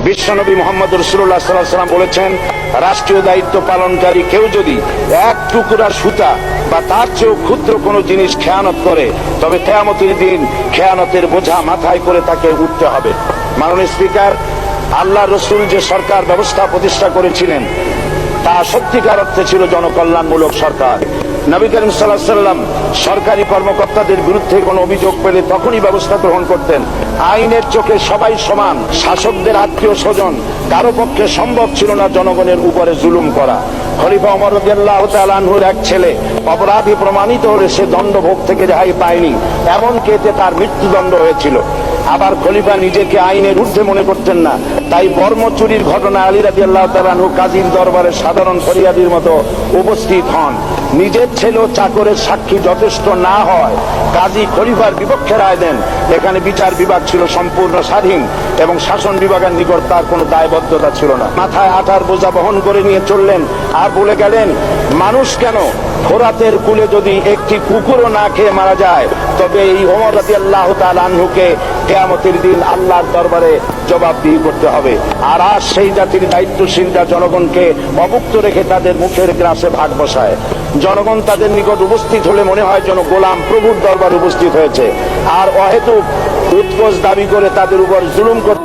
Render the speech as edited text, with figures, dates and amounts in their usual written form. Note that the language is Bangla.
বিশ্বনবী মুহাম্মদ রাসূলুল্লাহ সাল্লাল্লাহু আলাইহি ওয়াসাল্লাম বলেছেন, রাষ্ট্রীয় দায়িত্ব পালনকারী কেউ যদি এক টুকরা সুতা বা তার চেয়েও ক্ষুদ্র কোনো জিনিস খেয়ানত করে, তবে কিয়ামতের দিন খেয়ানতের বোঝা মাথায় করে তাকে উঠতে হবে। মাননীয় স্পিকার, আল্লাহ রসুল যে সরকার ব্যবস্থা প্রতিষ্ঠা করেছিলেন তা সত্যিকার অর্থে ছিল জনকল্যাণমূলক সরকার। নবী করিম সাল্লাল্লাহু আলাইহি ওয়াসাল্লাম সরকারি কর্মকর্তাদের বিরুদ্ধে কোনো অভিযোগ পেলে তখনই ব্যবস্থা গ্রহণ করতেন। আইনের চোখে সবাই সমান, শাসকদের আত্মীয় স্বজন কারো পক্ষে সম্ভব ছিল না জনগণের উপরে জুলুম করা। খলিফা ওমর রাদিয়াল্লাহু তাআলা আনহুর এক ছেলে অপরাধী প্রমাণিত হলে সে দণ্ডভোগ থেকে রেহাই পায়নি, এমনকি এতে তার মৃত্যুদণ্ড হয়েছিল। আবার খলিফা নিজেকে আইনের ঊর্ধ্বে মনে করতেন না, তাই বর্ম চুরির ঘটনায় আলী রাদিয়াল্লাহু তাআলা আনহু কাজীর দরবারে সাধারণ ফরিয়াদির মতো উপস্থিত হন। নিজের ছেলে ও চাকরের সাক্ষী যথেষ্ট না হয় কাজী খলিফার বিপক্ষে রায় দেন। এখানে বিচার বিভাগ ছিল সম্পূর্ণ স্বাধীন এবং শাসন বিভাগের নিকট তার কোনো দায়বদ্ধতা ছিল না। মাথায় আঠার বোঝা বহন করে নিয়ে চললেন আর বলে গেলেন, মানুষ কেন, ফোরাতের কূলে যদি একটি কুকুরও না খেয়ে মারা যায়, তবে এই ওমর রাদিয়াল্লাহু তাআলা আনহুকে কিয়ামতের দিন আল্লাহর দরবারে জবাবদিহি করতে হবে। আর আজ সেই জাতির দায়িত্বশীলরা জনগণকে অভুক্ত রেখে তাদের মুখের গ্রাসে ভাগ বসায়। জনগণ তাদের নিকট উপস্থিত হলে মনে হয় যেন গোলাম প্রভুর দরবারে উপস্থিত হয়েছে, আর অহেতুক উৎকোচ দাবি করে তাদের উপর জুলুম করতে